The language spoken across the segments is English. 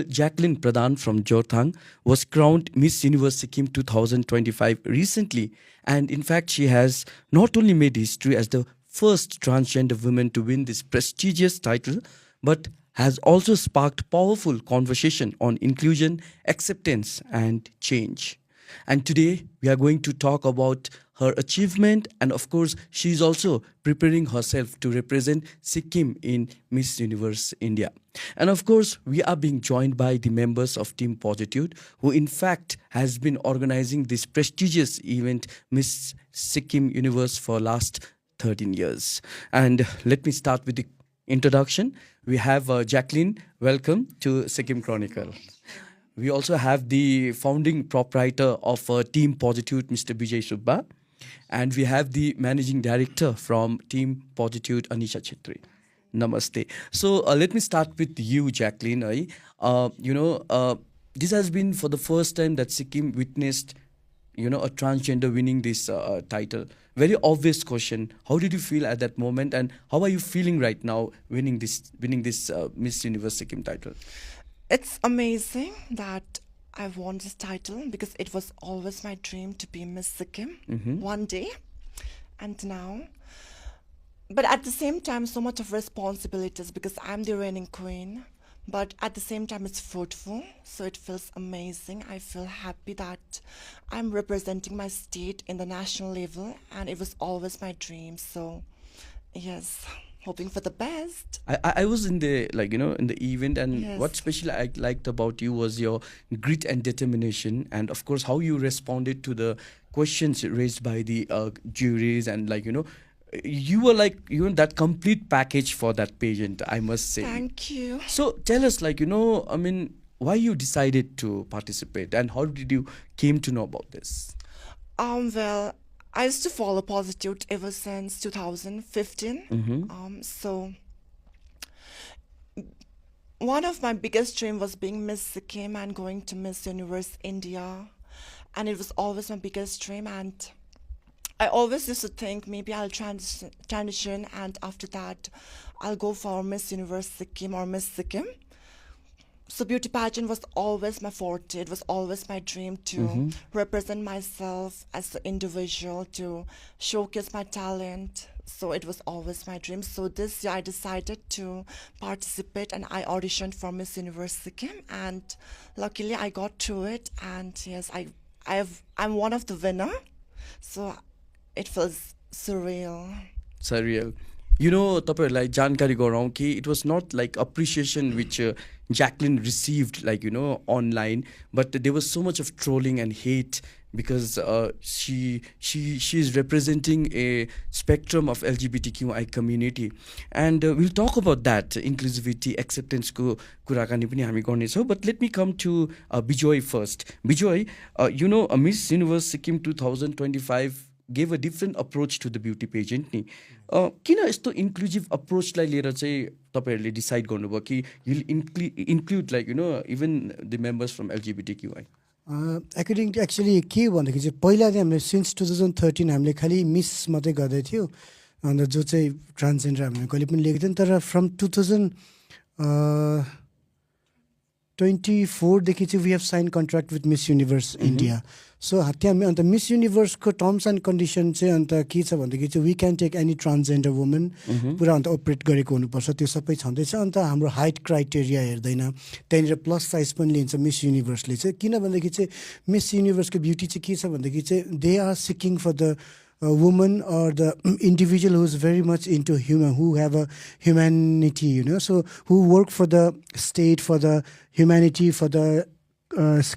Jacklyn Pradhan from Jorthang was crowned Miss Universe Sikkim 2025 recently, and in fact, she has not only made history as the first transgender woman to win this prestigious title, but has also sparked powerful conversation on inclusion, acceptance, and change. And today we are going to talk about her achievement, and of course, she is also preparing herself to represent Sikkim in Miss Universe India. And of course, we are being joined by the members of Team Positive, who in fact has been organizing this prestigious event, Miss Sikkim Universe, for last 13 years. And let me start with the introduction. We have Jacklyn. Welcome to Sikkim Chronicle. We also have the founding proprietor of Team Positive, Mr. Vijay Subba. And we have the managing director from Team Positive, Anisha Chhetri. Namaste. So let me start with you, Jacklyn. This has been for the first time that Sikkim witnessed, a transgender winning this title. Very obvious question. How did you feel at that moment, and how are you feeling right now winning this Miss Universe Sikkim title? It's amazing that I won this title because it was always my dream to be Miss Sikkim one day, and now. But at the same time, so much of responsibilities because I'm the reigning queen. But at the same time, it's fruitful, so it feels amazing. I feel happy that I'm representing my state in the national level, and it was always my dream. So, yes, hoping for the best. I was in the in the event, and Yes. what especially I liked about you was your grit and determination, and of course how you responded to the questions raised by the juries, and you were that complete package for that pageant, I must say. Thank you. So tell us, why you decided to participate, and how did you came to know about this? Well, I used to follow Positive ever since 2015. So one of my biggest dream was being Miss Sikkim and going to Miss Universe India, and it was always my biggest dream. And I always used to think maybe I'll transition, and after that, I'll go for Miss Universe Sikkim or Miss Sikkim. So beauty pageant was always my forte. It was always my dream to represent myself as an individual, to showcase my talent. So it was always my dream. So this year I decided to participate, and I auditioned for Miss Universe Sikkim, and luckily I got through it. And yes, I'm one of the winner. So it feels surreal. Surreal. तपाईँहरूलाई जानकारी गराउँ कि it was not like appreciation which Jacklyn received online, but there was so much of trolling and hate because she is representing a spectrum of LGBTQI community, and we'll talk about that inclusivity, acceptance ko कुराकानी पनि हामी गर्नेछौँ. But let me come to Bijoy first. Bijoy, Miss Universe Sikkim 2025 gave a different approach to the beauty pageant नि. किन यस्तो inclusive अप्रोचलाई लिएर चाहिँ तपाईँहरूले डिसाइड गर्नुभयो कि you'll include even the members from LGBTQI? According to actually के भन्दाखेरि चाहिँ पहिला चाहिँ हामीले सिन्स 2013 हामीले खालि मिस मात्रै गर्दै थियो, अन्त जो चाहिँ ट्रान्सजेन्डर हामीले कहिले पनि लिएको थियौँ. तर फ्रम 2024देखि चाहिँ we have sign contract with miss Universe India. So त्यहाँ अन्त मिस युनिभर्सको टर्म्स एन्ड कन्डिसन चाहिँ अन्त के छ भनेदेखि चाहिँ we can take any transgender women पुरा अन्त अपरेट गरेको हुनुपर्छ, त्यो सबै छँदैछ. अन्त हाम्रो हाइट क्राइटेरिया हेर्दैन, त्यहाँनिर प्लस साइज पनि लिन्छ मिस युनिभर्सले चाहिँ. किनभनेदेखि चाहिँ मिस युनिभर्सको ब्युटी चाहिँ के छ भनेदेखि चाहिँ they are seeking for the woman or the individual who is very much into human, who have a humanity, so who work for the state, for the humanity, for the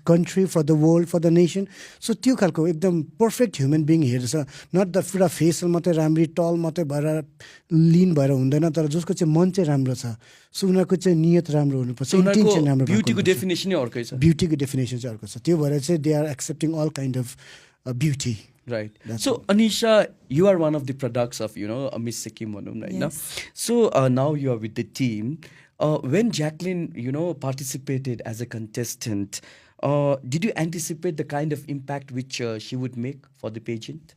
country, for the world, for the nation. So त्यो खालको एकदम perfect human being हेर्छ, not the पुरा फेसल मात्रै राम्ररी टल मात्रै भएर लिन भएर हुँदैन, तर जसको चाहिँ मन चाहिँ राम्रो छ. सो उनीहरूको चाहिँ नियत राम्रो हुनुपर्छ, इन्टेन्सन राम्रो. ब्युटीको डेफिनेसनै अर्कै छ. ब्युटीको डेफिनेसन चाहिँ अर्को छ. त्यो भएर चाहिँ they are accepting all kind of beauty. Right. So, Anisha, you are one of the products of, Miss Sikkim, right? Yes. So, now you are with the team. When Jacklyn, participated as a contestant, did you anticipate the kind of impact which she would make for the pageant?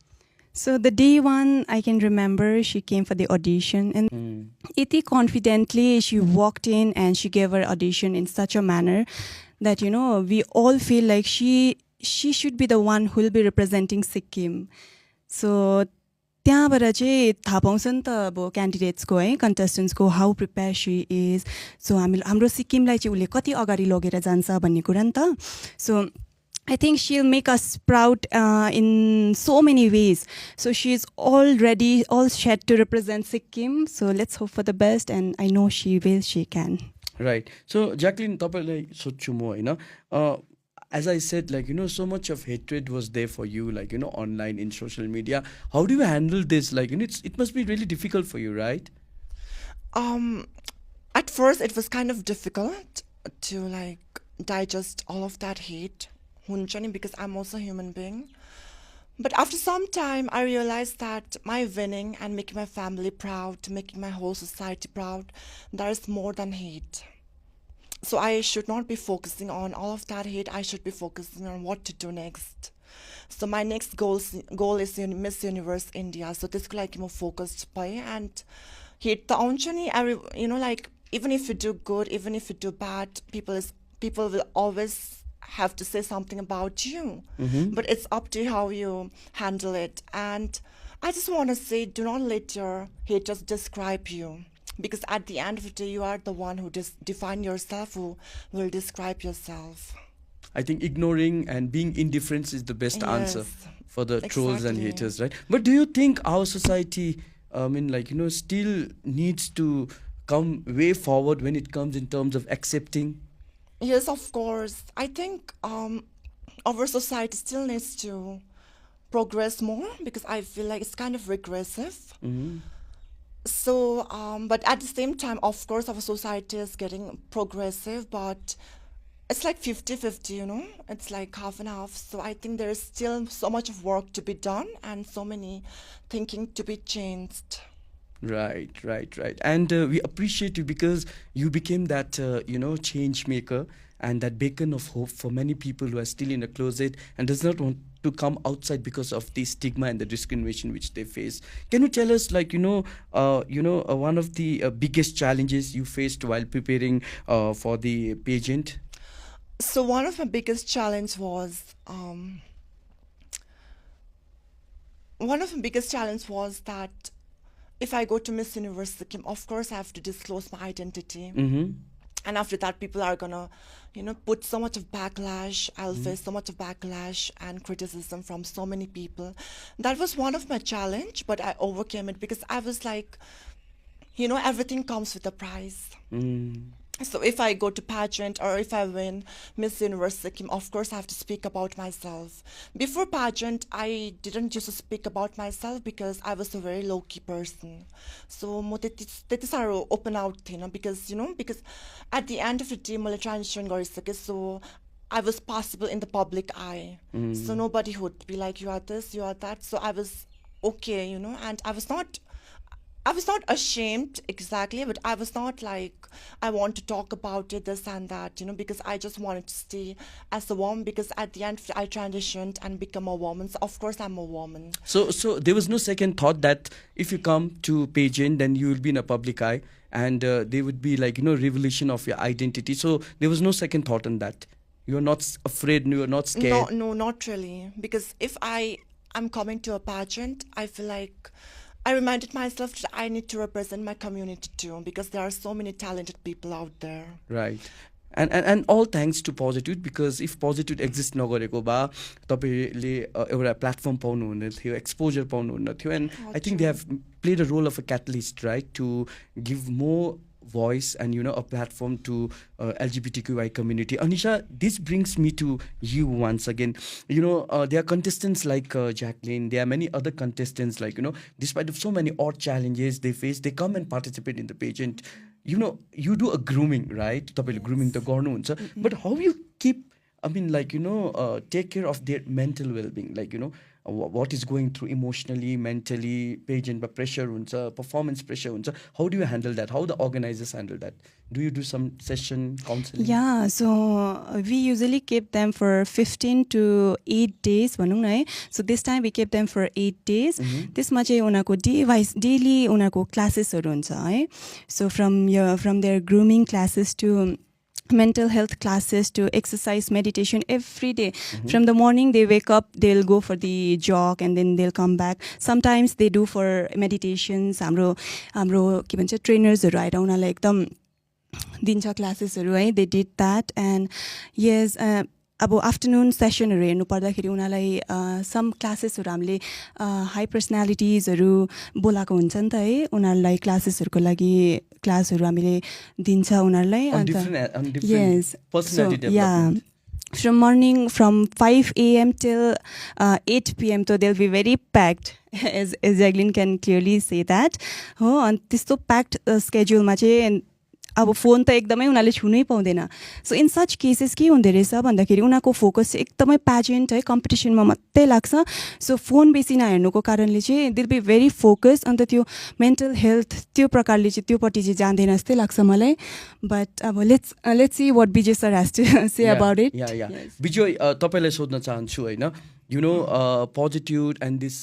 So the day one, I can remember she came for the audition, and iti confidently she walked in and she gave her audition in such a manner that we all feel like she should be the one who will be representing Sikkim. So त्यहाँबाट चाहिँ थाहा पाउँछ नि त अब क्यान्डिडेट्सको है कन्टेस्टेन्ट्सको how prepare she is so हाम्रो सिक्किमलाई चाहिँ उसले कति अगाडि लगेर जान्छ भन्ने कुरा नि त सो I think she'll make us proud in so many ways. So she's all ready, all set to represent Sikkim. So let's hope for the best, and I know she will, she can. Right. So Jacklyn, तपाईलाई सोध्छु म हैन as I said, like, so much of hatred was there for you, like, online in social media. How do you handle this? Like, it must be really difficult for you, right? At first, it was kind of difficult to like digest all of that hate, because I'm also a human being. But after some time, I realized that my winning and making my family proud, making my whole society proud, there is more than hate. So I should not be focusing on all of that hate. I should be focusing on what to do next. So my next goal is Miss Universe India. So this like more focused by and hate the onchani. Like even if you do good, even if you do bad, people will always have to say something about you. But it's up to how you handle it. And I just want to say, do not let your haters describe you. Because at the end of the day, you are the one who define yourself, who will describe yourself. I think ignoring and being indifferent is the best answer for the trolls and exactly. haters, right? But do you think our society, still needs to come way forward when it comes in terms of accepting? Yes, of course. I think our society still needs to progress more because I feel like it's kind of regressive. So, but at the same time, of course, our society is getting progressive, but it's like 50-50, It's like half and half. So I think there is still so much of work to be done and so many thinking to be changed. Right. And we appreciate you because you became that, change maker and that beacon of hope for many people who are still in a closet and does not want to come outside because of the stigma and the discrimination which they face. Can you tell us, one of the biggest challenges you faced while preparing for the pageant? So one of my biggest challenge was that if I go to Miss Universe Sikkim, of course I have to disclose my identity. And after that, people are gonna, put so much of backlash. I'll face so much of backlash and criticism from so many people. That was one of my challenge, but I overcame it because I was like, everything comes with a price. So if I go to pageant or if I win Miss Universe Sikkim, of course I have to speak about myself. Before pageant, I didn't used to speak about myself because I was a very low-key person. So I open out, because at the end of the day, I transition garisake, so I was possible in the public eye. So nobody would be like, you are this, you are that. So I was okay, and I was not ashamed exactly, but I was not like, I want to talk about it, this and that, because I just wanted to stay as a woman because at the end I transitioned and become a woman. So of course I'm a woman. So there was no second thought that if you come to pageant, then you will be in a public eye and there would be like, revelation of your identity. So there was no second thought on that. You're not afraid, you're not scared. No, not really. Because if I'm coming to a pageant, I feel like I reminded myself that I need to represent my community too because there are so many talented people out there. Right. And all thanks to Positive because if Positive exist नगरेको भए तपाईले एउटा platform पाउनु हुने थियो exposure पाउनु हुने थियो and I think they have played a role of a catalyst, right, to give more voice and a platform to LGBTQI community. Anisha, this brings me to you once again. There are contestants like Jacklyn. There are many other contestants like despite of so many odd challenges they face, they come and participate in the pageant. You do a grooming, right? Tapaiले grooming त गर्नुहुन्छ, but how you keep I mean, like, take care of their mental well-being, like, what is going through emotionally, mentally, pageant but pressure huncha, performance pressure huncha. How do you handle that? How the organizers handle that? Do you do some session counseling? Yeah, so we usually keep them for 15 to 8 days भनौँ न है. So this time we kept them for 8 days. त्यसमा चाहिँ उनीहरूको day wise daily उनीहरूको क्लासेसहरू हुन्छ है. So from their grooming classes to mental health classes to exercise, meditation every day. From the morning they wake up, they'll go for the jog and then they'll come back. Sometimes they do for meditations. हाम्रो के भन्छ ट्रेनर्सहरू आएर उनीहरूलाई एकदम दिन्छ क्लासेसहरू है. They did that. And yes, अब आफ्टरनुन सेसनहरू हेर्नु पर्दाखेरि उनीहरूलाई सम क्लासेसहरू हामीले हाई पर्सनालिटिजहरू बोलाएको हुन्छ नि त है. उनीहरूलाई क्लासेसहरूको लागि क्लासहरू हामीले दिन्छ उनीहरूलाई. On different yes, personality so, yeah, from morning from 5 a.m. till 8 p.m. so they'll be very packed as Jacklyn can clearly say that. हो अनि त्यस्तो packed scheduleमा चाहिँ अब फोन त एकदमै उनीहरूले छुनै पाउँदैन. सो इन सच केसेस के हुँदो रहेछ भन्दाखेरि उनीहरूको फोकस चाहिँ एकदमै प्याजेन्ट है, कम्पिटिसनमा मात्रै लाग्छ. सो फोन बेसी नहेर्नुको कारणले चाहिँ दिल बी भेरी फोकस. अन्त त्यो मेन्टल हेल्थ त्यो प्रकारले चाहिँ त्योपट्टि चाहिँ जाँदैन जस्तै लाग्छ मलाई. बट अब let's see what Vijay sir has to say about it. Vijay, तपाईँलाई सोध्न चाहन्छु होइन, positive and this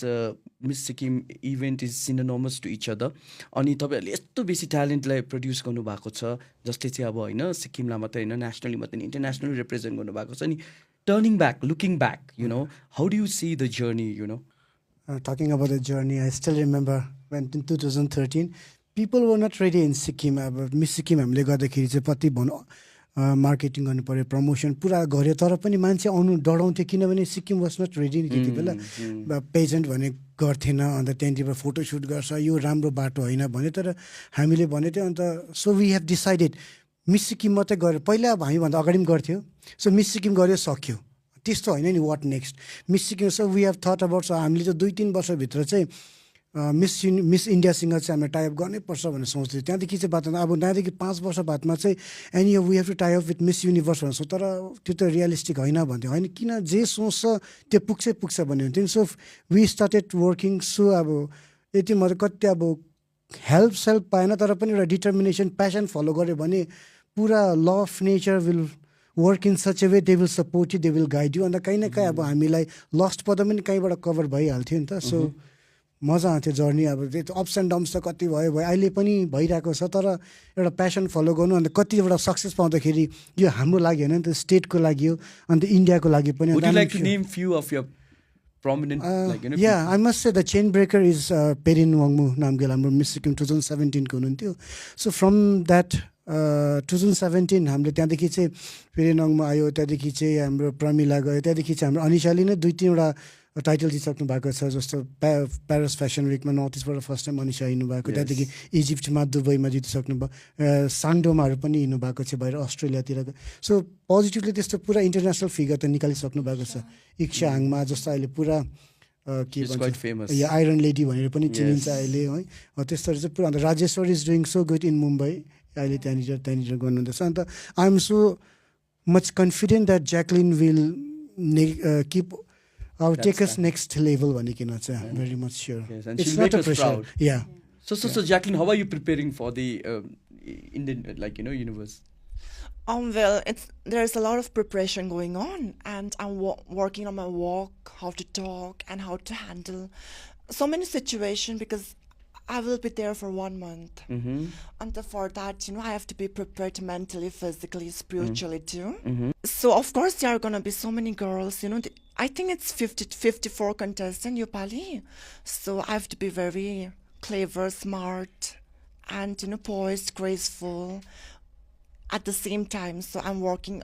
miss Sikkim event is synonymous to each other. अनि तपाईँहरूले यस्तो बेसी ट्यालेन्टलाई प्रड्युस गर्नुभएको छ जसले चाहिँ अब होइन सिक्किमलाई मात्रै होइन, नेसनली मात्रै इन्टरनेसनली रिप्रेजेन्ट गर्नुभएको छ. अनि turning back, looking back, how do you see the journey? Talking about the journey, I still remember when in 2013, people were not ready in Sikkim. Miss Sikkim हामीले गर्दाखेरि चाहिँ कति भनौँ मार्केटिङ गर्नु पऱ्यो, प्रमोसन पुरा गऱ्यो, तर पनि मान्छे आउनु डराउँथ्यो किनभने सिक्किम वाज नट रेडी त्यति बेला. पेजेन्ट भने गर्थेन, अन्त त्यहाँनिर फोटोसुट गर्छ, यो राम्रो बाटो होइन भन्यो. तर हामीले भनेको थियो. And so we have decided miss Sikkim मात्रै गरेर, पहिला अब हामीभन्दा अगाडि पनि गर्थ्यो. सो मिस सिक्किम गऱ्यो सक्यो, त्यस्तो होइन नि. What next miss Sikkim. So we have thought about. So हामीले चाहिँ 2-3 वर्षभित्र चाहिँ मिस इन्डियासँग चाहिँ हामीले टाइअप गर्नै पर्छ भनेर सोच्थ्यौँ. त्यहाँदेखि चाहिँ बात अब त्यहाँदेखि 5 वर्ष बादमा चाहिँ any we have to tie up with miss universe भनेर सोच. तर त्यो त रियलिस्टिक होइन भन्थ्यो. होइन, किन जे सोच्छ त्यो पुग्छ भन्ने हुन्थ्यो. So we started working. So अब यति मात्रै कति अब हेल्प पाएन, तर पनि एउटा डिटर्मिनेसन, प्यासन फलो गऱ्यो भने पुरा law of nature will work in such a way, they will support you, they will guide you. अन्त कहीँ न कहीँ अब हामीलाई लस्ट पद पनि कहीँबाट कभर भइहाल्थ्यो नि त. सो मजा आउँथ्यो जर्नी. अब त्यो अप्स एन्ड डाउन्स त कति भयो अहिले पनि भइरहेको छ. तर एउटा प्यासन फलो गर्नु, अन्त कतिवटा सक्सेस पाउँदाखेरि यो हाम्रो लागि होइन नि त, स्टेटको लागि हो, अन्त इन्डियाको लागि पनि. Would you like to name few of your prominent yeah, I must say the chain breaker is Perin Wangmu Namgyal, हाम्रो मिस सिक्किम 2017 को हुनुहुन्थ्यो. सो फ्रम द्याट 2017 हामीले त्यहाँदेखि चाहिँ पेरिन वाङ्मु आयो, त्यहाँदेखि चाहिँ हाम्रो प्रमिला गयो, त्यहाँदेखि चाहिँ हाम्रो अनिशाले नै 2-3वटा टाइटल जित्सक्नु भएको छ. जस्तो प्यारिस फेसन विकमा नर्थ इस्टबाट फर्स्ट टाइम अनिसा हिँड्नु भएको. त्यहाँदेखि इजिप्टमा दुबईमा जितिसक्नु भयो. साङडोमाहरू पनि हिँड्नु भएको छ बाहिर अस्ट्रेलियातिर. सो पोजिटिभली त्यस्तो पुरा इन्टरनेसनल फिगर त निकालिसक्नु भएको छ. इक्सा हाङमा जस्तो अहिले पुरा के भन्छ आइरन लेडी भनेर पनि चिनिन्छ अहिले है. त्यस्तोहरू चाहिँ पुरा. अन्त Rajeshwar is doing so good in Mumbai अहिले त्यहाँनिर गर्नुहुँदैछ. अन्त I am so much confident that Jacqueline will keep I'll take us next level. I'm very much sure. Yes, and it's she'll not make a us pressure. proud. Yeah. So Jacklyn, how are you preparing for the Indian, universe? Well, there's a lot of preparation going on, and I'm working on my walk, how to talk, and how to handle so many situations because I will be there for 1 month. And for that, I have to be prepared mentally, physically, spiritually too. So of course there are gonna be so many girls. I think it's 54 contestants, Yopali. So I have to be very clever, smart, and poised, graceful at the same time. So I'm working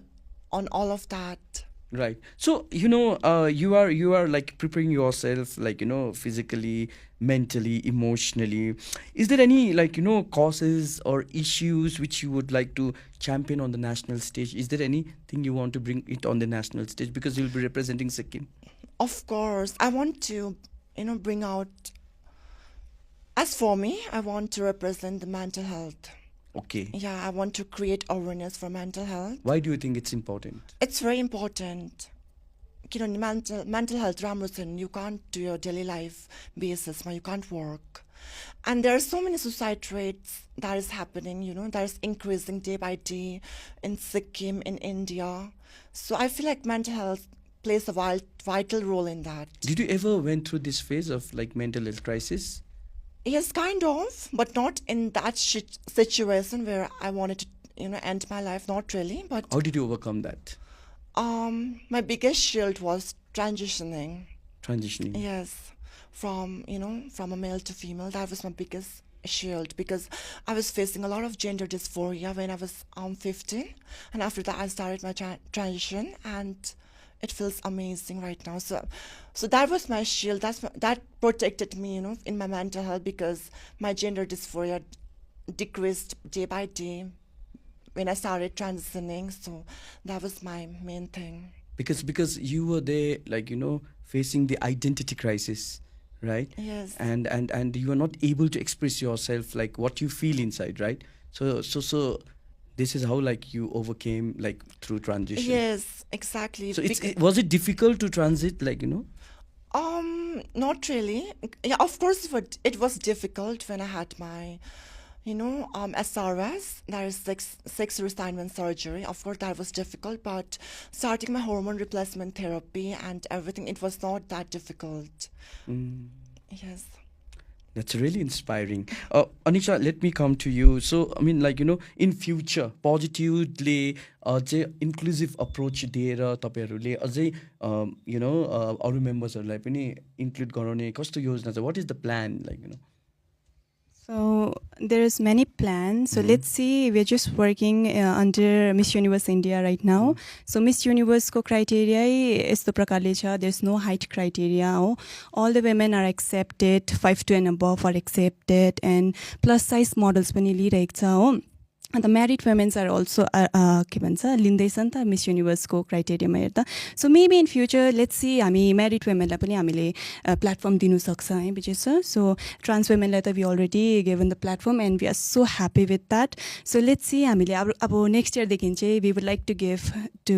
on all of that. Right. So you are like preparing yourself, physically, mentally, emotionally. Is there any causes or issues which you would like to champion on the national stage? Is there anything you want to bring it on the national stage because you'll be representing Sikkim? Of course, I want to bring out. As for me, I want to represent the mental health. Okay. Yeah, I want to create awareness for mental health. Why do you think it's important? It's very important. किनभने mental health राम्रो छैन, you can't do your daily life basis, you can't work. And there are so many suicide rates that is happening, that is increasing day by day in Sikkim, in India. So I feel like mental health plays a vital role in that. Did you ever went through this phase of like mental health crisis? Yes, kind of, but not in that situation where I wanted to, end my life. Not really, but How did you overcome that? my biggest shield was transitioning. Transitioning. Yes, from a male to female. That was my biggest shield because I was facing a lot of gender dysphoria when I was 15, and after that I started my transition, and it feels amazing right now. So that was my shield. That protected me, in my mental health because my gender dysphoria decreased day by day when I started transitioning. So that was my main thing. Because you were there, like facing the identity crisis, right? Yes. And you are not able to express yourself like what you feel inside, right? So this is how like you overcame like through transition. Yes, exactly. So was it difficult to transit, like Not really. Yeah, of course it was difficult when I had my SRS, that is sex reassignment surgery. Of course that was difficult, but starting my hormone replacement therapy and everything, it was not that difficult. Yes. That's really inspiring. Anisha, let me come to you. So, I mean, like, in future, positively, inclusive approach दिएर तपाईहरुले अझै अरु मेम्बर्सहरुलाई पनि include गराउने कस्तो योजना छ? What is the plan, like, So there's many plans. So let's see, we're just working under Miss Universe India right now. So Miss Universe ko criteria यस्तो प्रकारले छ. There's no height criteria. All the women are accepted, 5'2" and above are accepted, and plus size models पनि लिइरहेको छ हो. And the married women are also के भन्छ लिँदैछ नि त मिस युनिभर्सको क्राइटेरियामा हेर्दा. So maybe in future let's see हामी म्यारिड वुमेनलाई पनि हामीले प्लेटफर्म दिनु सक्छ है विजय सर. सो ट्रान्स वुमेनलाई त we already given the platform and we are so happy with that. So let's see हामीले अब नेक्स्ट इयरदेखि चाहिँ we would like to give to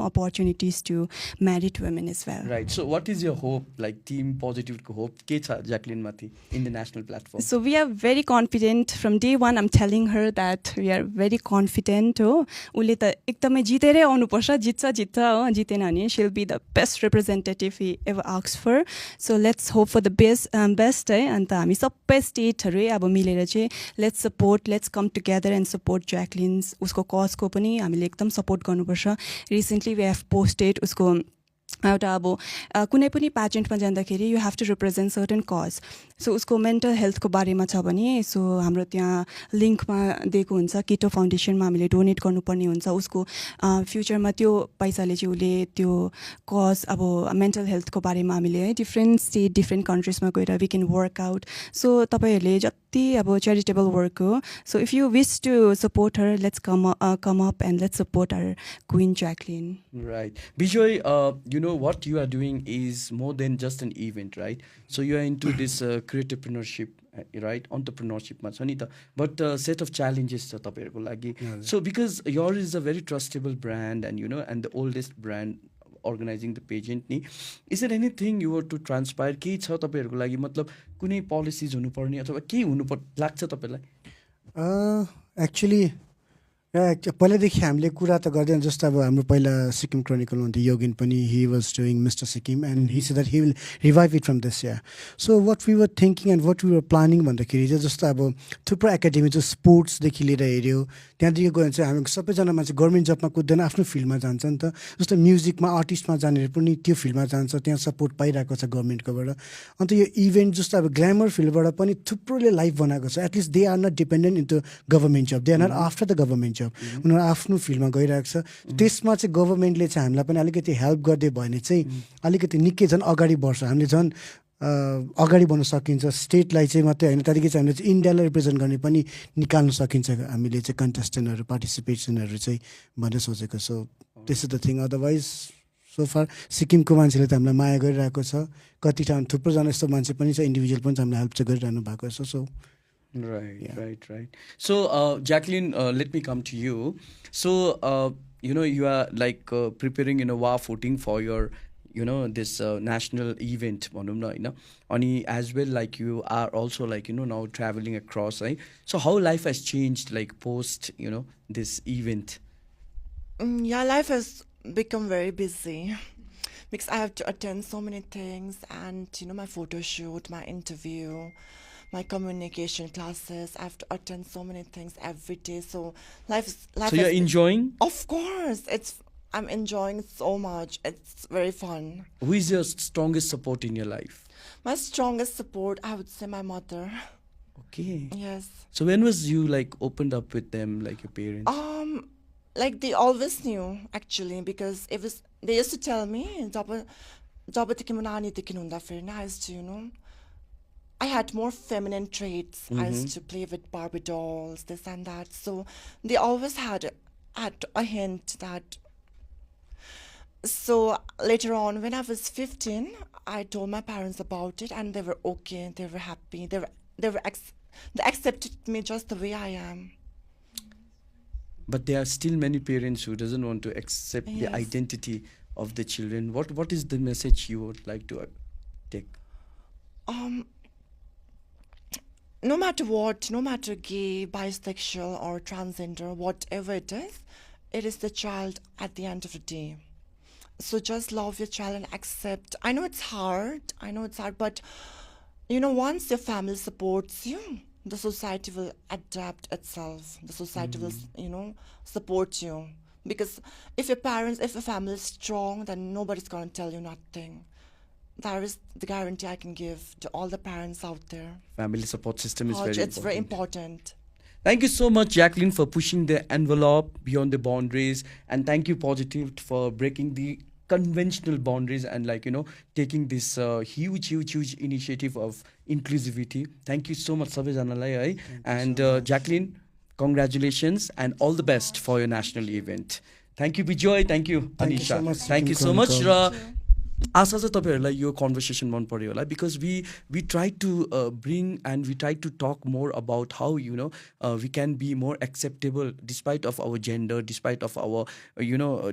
opportunities to married women as well. right? So, what is your hope, like team positive को hope के छ Jacklyn माथि in the national platform? So we are very confident from day one. I'm telling her that we are very confident. हो उसले त एकदमै जितेरै आउनुपर्छ, जित्छ हो, जितेन भने she'll be the best representative he ever asks for. So let's hope for the best है. अन्त हामी सबै स्टेटहरू अब मिलेर चाहिँ let's support, let's come together and support Jacklyn's उसको कजको पनि हामीले एकदम सपोर्ट गर्नुपर्छ. Recently we have posted उसको एउटा अब कुनै पनि प्याजेन्टमा जाँदाखेरि you have to represent certain cause. So उसको मेन्टल हेल्थको बारेमा छ भने सो हाम्रो त्यहाँ लिङ्कमा दिएको हुन्छ, किटो फाउन्डेसनमा हामीले डोनेट गर्नुपर्ने हुन्छ. उसको फ्युचरमा त्यो पैसाले चाहिँ उसले त्यो कज अब मेन्टल हेल्थको बारेमा हामीले है डिफ्रेन्ट स्टेट डिफ्रेन्ट कन्ट्रिजमा गएर वी क्यान वर्क आउट. सो तपाईँहरूले जति अब च्यारिटेबल वर्क हो, सो if you wish to support her let's come up and let's support our queen Jacqueline. Right. Bijoy, what you are doing is more than just an event, right? So you are into this creativepreneurship, right? Entrepreneurship ma cha ni ta. But set of challenges cha tapaihharuko लागि. So because yours is a very trustable brand and and the oldest brand organizing the pageant ni, is there anything you were to transpire के छ तपाईहरुको लागि, मतलब कुनै policies हुनुपर्ने अथवा के हुनु लाग्छ तपाईलाई? एक्चुअली पहिलादेखि हामीले कुरा त गर्दैन. जस्तो अब हाम्रो पहिला सिक्किम क्रोनिकल हुन्थ्यो योगिन पनि, he was doing mister Sikkim and he said that he will revive it from this year. So what we were thinking and what we were planning भन्दाखेरि चाहिँ जस्तो अब थुप्रो एकाडेमी चाहिँ स्पोर्ट्सदेखि लिएर हेऱ्यो, त्यहाँदेखि गयो भने चाहिँ हामी सबैजना मान्छे गभर्मेन्ट जबमा कुद्दैन, आफ्नो फिल्डमा जान्छ नि त. जस्तो म्युजिकमा आर्टिस्टमा जानेर पनि त्यो फिल्डमा जान्छ, त्यहाँ सपोर्ट पाइरहेको छ गभर्मेन्टकोबाट. अन्त यो इभेन्ट जस्तो अब ग्ल्यामर फिल्डबाट पनि थुप्रोले लाइफ बनाएको छ. At least they are not dependent into government job, they are not after the government job. उनीहरू आफ्नो फिल्डमा गइरहेको छ. त्यसमा चाहिँ गभर्मेन्टले चाहिँ हामीलाई पनि अलिकति हेल्प गरिदियो भने चाहिँ अलिकति निकै झन् अगाडि बढ्छ, हामीले झन् अगाडि बढ्न सकिन्छ. स्टेटलाई चाहिँ मात्रै होइन, त्यहाँदेखि चाहिँ हामीले चाहिँ इन्डियालाई रिप्रेजेन्ट गर्ने पनि निकाल्न सकिन्छ हामीले चाहिँ कन्टेस्टेन्टहरू पार्टिसिपेसनहरू चाहिँ भनेर सोचेको. So this is the thing. Otherwise so far सिक्किमको मान्छेले त हामीलाई माया गरिरहेको छ. कति ठाउँ थुप्रोजना यस्तो मान्छे पनि छ, इन्डिभिजुअल पनि छ हामीलाई हेल्प चाहिँ गरिरहनु भएको छ. सो Right, Yeah. right. So, Jacqueline, let me come to you. So, you are like preparing, wow footing for your, this national event, भनौँ न होइन अनि as well like you are also like, now traveling across, right? So, how life has changed like post, this event? Yeah, life has become very busy because I have to attend so many things, and my photo shoot, my interview, my communication classes. I have to attend so many things every day. So life So, you're has been, enjoying? of course, I'm enjoying it so much. It's very fun. Who is your strongest support in your life? My strongest support, I would say, my mother. Okay. Yes. So, when was you like opened up with them, like your parents? Like they always knew actually, because they used to tell me जब तिमी नानीदेखि हुँदाखेरि नि, I used to, I had more feminine traits. I used to play with Barbie dolls, this and that. So they always had a hint that. So later on, when I was 15, I told my parents about it, and they were okay. They were happy. They accepted me just the way I am. But there are still many parents who doesn't want to accept the Yes. identity of the children. What is the message you would like to take? No matter what, no matter gay, bisexual, or transgender, whatever it is the child at the end of the day. So just love your child and accept. I know it's hard, but once your family supports you, the society will adapt itself. The society will, support you. Because if your family is strong, then nobody's going to tell you nothing. That is the guarantee I can give to all the parents out there. Family support system is Raj, very it's very important. important. Thank you so much, Jacqueline, for pushing the envelope beyond the boundaries, and thank you, Positive, for breaking the conventional boundaries and taking this huge initiative of inclusivity. Thank you so much, सबैजनालाई है. And Jacqueline, congratulations and all the best for your national event. Thank you, Bijoy. Thank you, Thank you Anisha. so much, Thank you so Sikkim much. Chronicle. आशा छ तपाईहरुलाई यो conversation मन पर्यो होला because we try to bring and we try to talk more about how we can be more acceptable despite of our gender, despite of our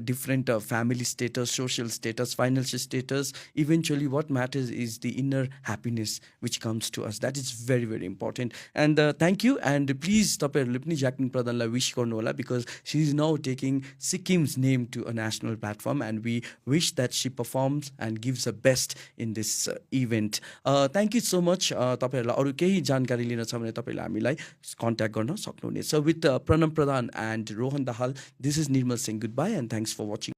different family status, social status, financial status. Eventually what matters is the inner happiness which comes to us. That is very very important. And thank you, and please तपाईहरुले पनि Jacklyn Pradhanलाई wish गर्नु होला because she is now taking Sikkim's name to a national platform, and we wish that she performs and gives her best in this event. Thank you so much. तपाईहरुलाई अरु केही जानकारी लिन छ भने तपाईहरुले हामीलाई कन्ट्याक्ट गर्न सक्नुहुनेछ. With Pranam Pradhan and Rohan Dahal, this is Nirmal saying goodbye and thanks for watching.